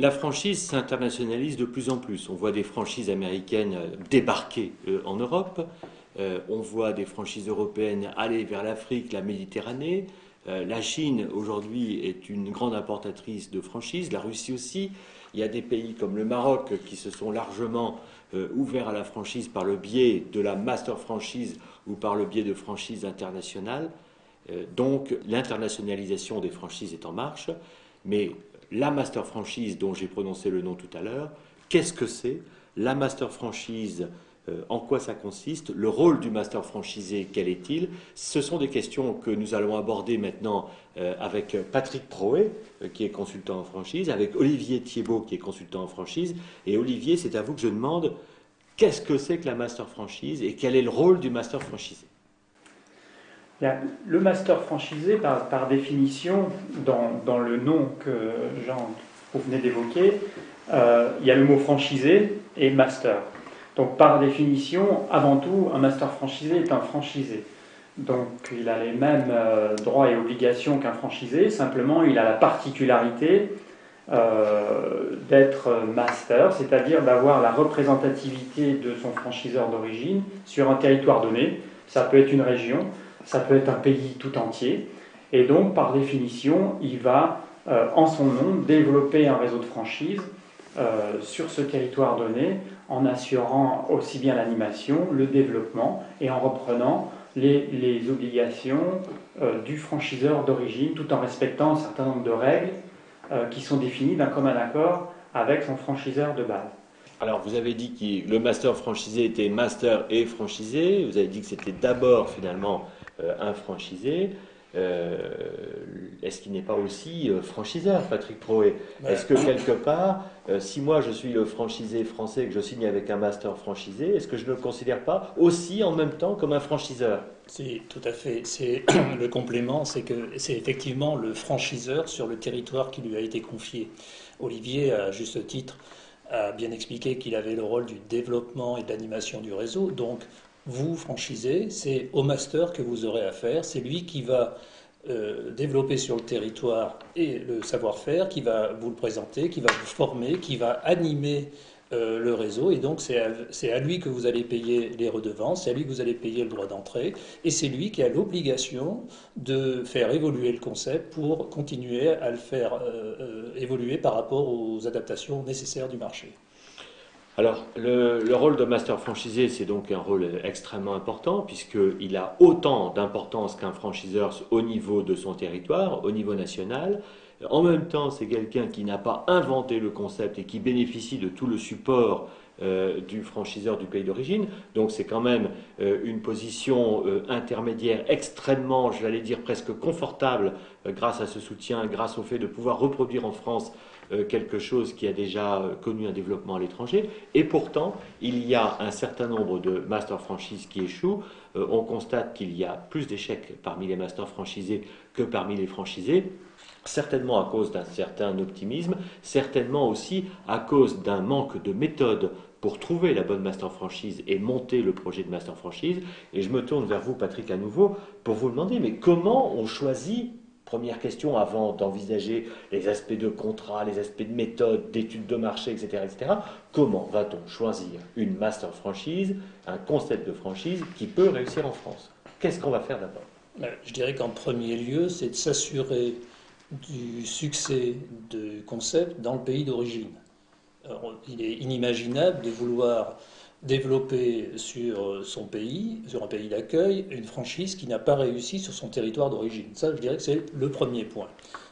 La franchise s'internationalise de plus en plus. On voit des franchises américaines débarquer en Europe. On voit des franchises européennes aller vers l'Afrique, la Méditerranée. La Chine, aujourd'hui, est une grande importatrice de franchises. La Russie aussi. Il y a des pays comme le Maroc qui se sont largement ouverts à la franchise par le biais de la master franchise ou par le biais de franchises internationales. Donc l'internationalisation des franchises est en marche. Mais la master franchise dont j'ai prononcé le nom tout à l'heure, qu'est-ce que c'est? La master franchise, en quoi ça consiste? Le rôle du master franchisé, quel est-il? Ce sont des questions que nous allons aborder maintenant avec Patrick Proé, qui est consultant en franchise, avec Olivier Thiebaud, qui est consultant en franchise. Et Olivier, c'est à vous que je demande, qu'est-ce que c'est que la master franchise et quel est le rôle du master franchisé? Bien, le master franchisé, par définition, dans le nom que Jean vous venez d'évoquer, il y a le mot franchisé et master. Donc par définition, avant tout, un master franchisé est un franchisé. Donc il a les mêmes droits et obligations qu'un franchisé, simplement il a la particularité d'être master, c'est-à-dire d'avoir la représentativité de son franchiseur d'origine sur un territoire donné. Ça peut être une région, ça peut être un pays tout entier. Et donc par définition, il va en son nom développer un réseau de franchise sur ce territoire donné, en assurant aussi bien l'animation, le développement, et en reprenant les obligations du franchiseur d'origine, tout en respectant un certain nombre de règles qui sont définies d'un commun accord avec son franchiseur de base. Alors, vous avez dit que le master franchisé était master et franchisé. Vous avez dit que c'était d'abord, finalement, un franchisé. Est-ce qu'il n'est pas aussi franchiseur, Patrick Proé? Est-ce que quelque part, si moi je suis le franchisé français et que je signe avec un master franchisé, est-ce que je ne le considère pas aussi en même temps comme un franchiseur? C'est tout à fait. C'est le complément, c'est que c'est effectivement le franchiseur sur le territoire qui lui a été confié. Olivier, à juste titre, a bien expliqué qu'il avait le rôle du développement et de l'animation du réseau. Donc, vous, franchisé, c'est au master que vous aurez affaire. C'est lui qui va développer sur le territoire et le savoir-faire, qui va vous le présenter, qui va vous former, qui va animer le réseau. Et donc, c'est à lui que vous allez payer les redevances, c'est à lui que vous allez payer le droit d'entrée. Et c'est lui qui a l'obligation de faire évoluer le concept pour continuer à le faire évoluer par rapport aux adaptations nécessaires du marché. Alors, le rôle de master franchisé, c'est donc un rôle extrêmement important, puisqu'il a autant d'importance qu'un franchiseur au niveau de son territoire, au niveau national. En même temps, c'est quelqu'un qui n'a pas inventé le concept et qui bénéficie de tout le support du franchiseur du pays d'origine. Donc c'est quand même une position intermédiaire extrêmement, j'allais dire presque confortable, grâce à ce soutien, grâce au fait de pouvoir reproduire en France quelque chose qui a déjà connu un développement à l'étranger. Et pourtant, il y a un certain nombre de master franchises qui échouent. On constate qu'il y a plus d'échecs parmi les master franchisés que parmi les franchisés. Certainement à cause d'un certain optimisme, certainement aussi à cause d'un manque de méthode pour trouver la bonne master franchise et monter le projet de master franchise. Et je me tourne vers vous, Patrick, à nouveau, pour vous demander, mais comment on choisit, première question, avant d'envisager les aspects de contrat, les aspects de méthode, d'études de marché, etc., comment va-t-on choisir une master franchise, un concept de franchise qui peut réussir en France? Qu'est-ce qu'on va faire d'abord? Je dirais qu'en premier lieu, c'est de s'assurer du succès du concept dans le pays d'origine. Il est inimaginable de vouloir développer sur son pays, sur un pays d'accueil, une franchise qui n'a pas réussi sur son territoire d'origine. Ça, je dirais que c'est le premier point.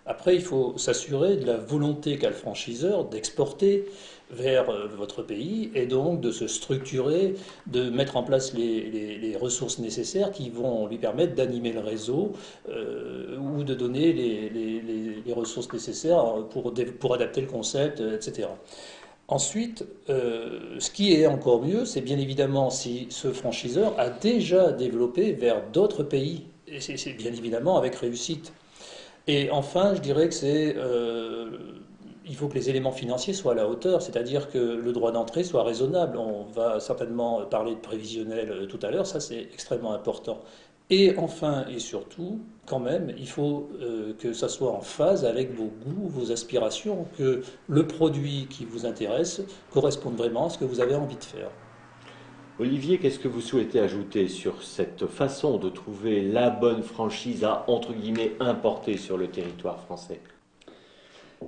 Après, il faut s'assurer de la volonté qu'a le franchiseur d'exporter vers votre pays et donc de se structurer, de mettre en place les ressources nécessaires qui vont lui permettre d'animer le réseau ou de donner les ressources nécessaires pour adapter le concept, etc. Ensuite, ce qui est encore mieux, c'est bien évidemment si ce franchiseur a déjà développé vers d'autres pays, et c'est bien évidemment avec réussite. Et enfin, je dirais que il faut que les éléments financiers soient à la hauteur, c'est-à-dire que le droit d'entrée soit raisonnable. On va certainement parler de prévisionnel tout à l'heure, ça c'est extrêmement important. Et enfin et surtout, quand même, il faut que ça soit en phase avec vos goûts, vos aspirations, que le produit qui vous intéresse corresponde vraiment à ce que vous avez envie de faire. Olivier, qu'est-ce que vous souhaitez ajouter sur cette façon de trouver la bonne franchise à, entre guillemets, importer sur le territoire français?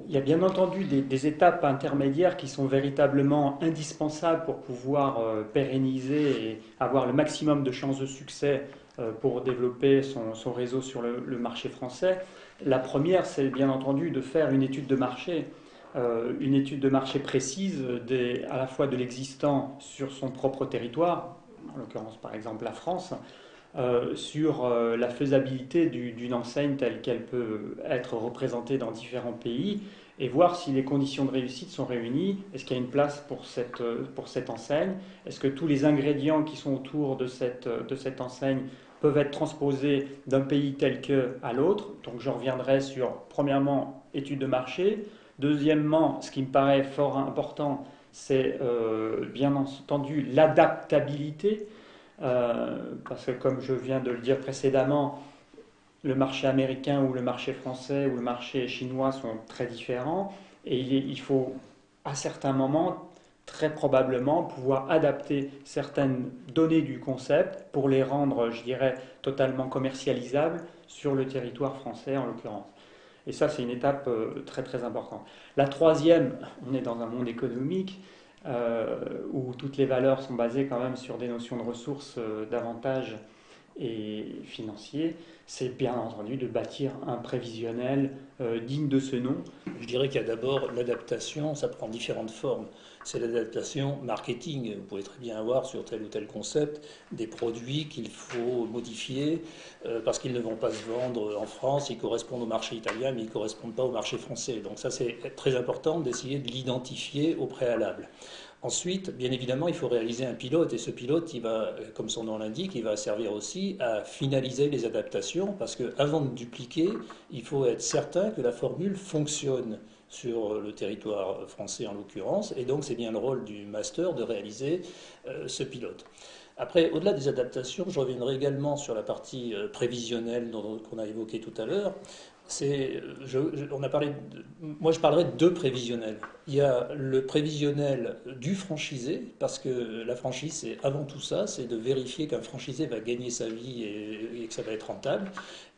Il y a bien entendu des étapes intermédiaires qui sont véritablement indispensables pour pouvoir pérenniser et avoir le maximum de chances de succès pour développer son réseau sur le marché français. La première, c'est bien entendu de faire une étude de marché précise à la fois de l'existant sur son propre territoire, en l'occurrence par exemple la France, sur la faisabilité d'une enseigne telle qu'elle peut être représentée dans différents pays et voir si les conditions de réussite sont réunies. Est-ce qu'il y a une place pour cette enseigne? Est-ce que tous les ingrédients qui sont autour de cette enseigne peuvent être transposés d'un pays tel que à l'autre? Donc je reviendrai sur, premièrement, étude de marché. Deuxièmement, ce qui me paraît fort important, c'est bien entendu l'adaptabilité. Parce que comme je viens de le dire précédemment, le marché américain ou le marché français ou le marché chinois sont très différents et il faut à certains moments très probablement pouvoir adapter certaines données du concept pour les rendre, je dirais, totalement commercialisables sur le territoire français en l'occurrence. Et ça, c'est une étape très très importante. La troisième, on est dans un monde économique, où toutes les valeurs sont basées quand même sur des notions de ressources d'avantages et financiers, c'est bien entendu de bâtir un prévisionnel digne de ce nom. Je dirais qu'il y a d'abord l'adaptation, ça prend différentes formes. C'est l'adaptation marketing. Vous pouvez très bien avoir sur tel ou tel concept des produits qu'il faut modifier parce qu'ils ne vont pas se vendre en France, ils correspondent au marché italien mais ils ne correspondent pas au marché français. Donc ça c'est très important d'essayer de l'identifier au préalable. Ensuite, bien évidemment, il faut réaliser un pilote et ce pilote, il va, comme son nom l'indique, il va servir aussi à finaliser les adaptations parce qu'avant de dupliquer, il faut être certain que la formule fonctionne sur le territoire français en l'occurrence et donc c'est bien le rôle du master de réaliser ce pilote. Après, au-delà des adaptations, je reviendrai également sur la partie prévisionnelle qu'on a évoquée tout à l'heure. On a parlé moi, je parlerai de deux prévisionnels. Il y a le prévisionnel du franchisé, parce que la franchise, c'est avant tout ça, c'est de vérifier qu'un franchisé va gagner sa vie et que ça va être rentable.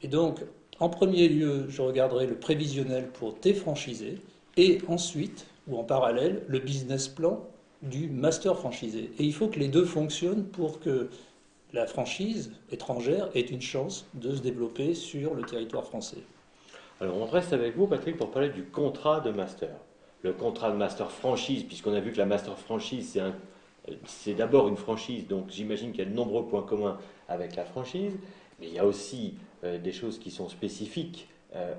Et donc, en premier lieu, je regarderai le prévisionnel pour tes franchisés, et ensuite, ou en parallèle, le business plan du master franchisé. Et il faut que les deux fonctionnent pour que la franchise étrangère ait une chance de se développer sur le territoire français. Alors, on reste avec vous, Patrick, pour parler du contrat de master. Le contrat de master franchise, puisqu'on a vu que la master franchise, c'est d'abord une franchise, donc j'imagine qu'il y a de nombreux points communs avec la franchise, mais il y a aussi des choses qui sont spécifiques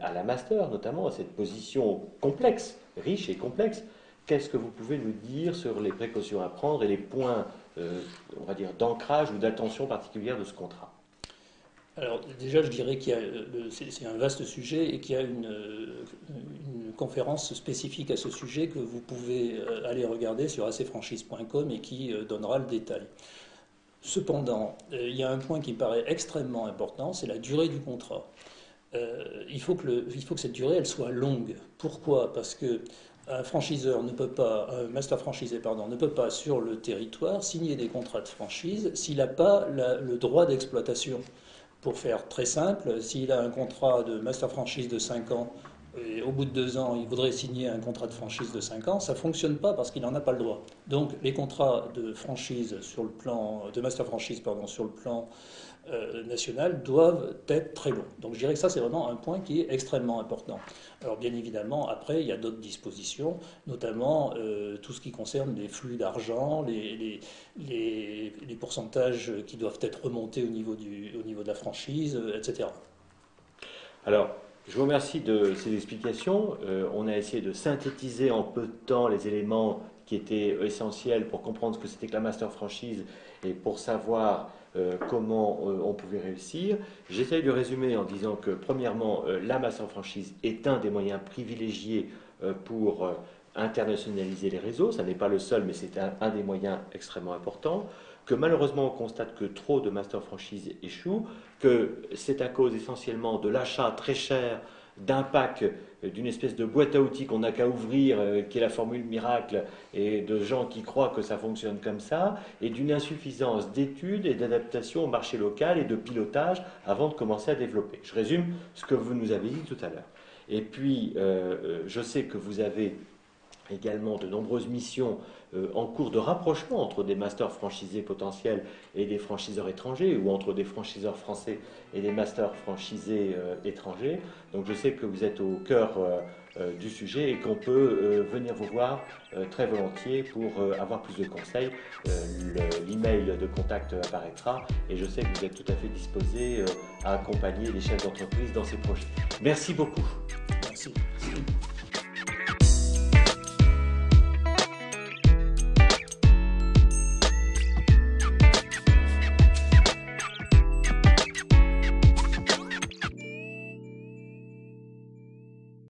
à la master, notamment à cette position complexe, riche et complexe. Qu'est-ce que vous pouvez nous dire sur les précautions à prendre et les points, on va dire, d'ancrage ou d'attention particulière de ce contrat? Alors déjà, je dirais qu'il y a, c'est un vaste sujet et qu'il y a une conférence spécifique à ce sujet que vous pouvez aller regarder sur acfranchise.com et qui donnera le détail. Cependant, il y a un point qui me paraît extrêmement important, c'est la durée du contrat. Il faut que cette durée elle soit longue. Pourquoi? Parce que un franchiseur ne peut pas, un master franchisé pardon, ne peut pas sur le territoire signer des contrats de franchise s'il n'a pas le droit d'exploitation. Pour faire très simple, s'il a un contrat de master franchise de 5 ans et au bout de 2 ans, il voudrait signer un contrat de franchise de 5 ans, ça ne fonctionne pas parce qu'il n'en a pas le droit. Donc les contrats de franchise sur le plan, de master franchise pardon, sur le plan national doivent être très longs. Donc je dirais que ça c'est vraiment un point qui est extrêmement important. Alors bien évidemment, après il y a d'autres dispositions, notamment tout ce qui concerne les flux d'argent, les pourcentages qui doivent être remontés au niveau de la franchise, etc. Alors, je vous remercie de ces explications. On a essayé de synthétiser en peu de temps les éléments qui étaient essentiels pour comprendre ce que c'était que la master franchise et pour savoir comment on pouvait réussir. J'essaye de résumer en disant que, premièrement, la master franchise est un des moyens privilégiés pour internationaliser les réseaux. Ça n'est pas le seul, mais c'est un des moyens extrêmement importants. que malheureusement on constate que trop de master franchise échouent, que c'est à cause essentiellement de l'achat très cher d'un pack, d'une espèce de boîte à outils qu'on n'a qu'à ouvrir, qui est la formule miracle, et de gens qui croient que ça fonctionne comme ça, et d'une insuffisance d'études et d'adaptation au marché local et de pilotage avant de commencer à développer. Je résume ce que vous nous avez dit tout à l'heure. Et puis, je sais que vous avez également de nombreuses missions en cours de rapprochement entre des masters franchisés potentiels et des franchiseurs étrangers, ou entre des franchiseurs français et des masters franchisés étrangers. Donc je sais que vous êtes au cœur du sujet et qu'on peut venir vous voir très volontiers pour avoir plus de conseils. L'email de contact apparaîtra et je sais que vous êtes tout à fait disposé à accompagner les chefs d'entreprise dans ces projets. Merci beaucoup. Merci.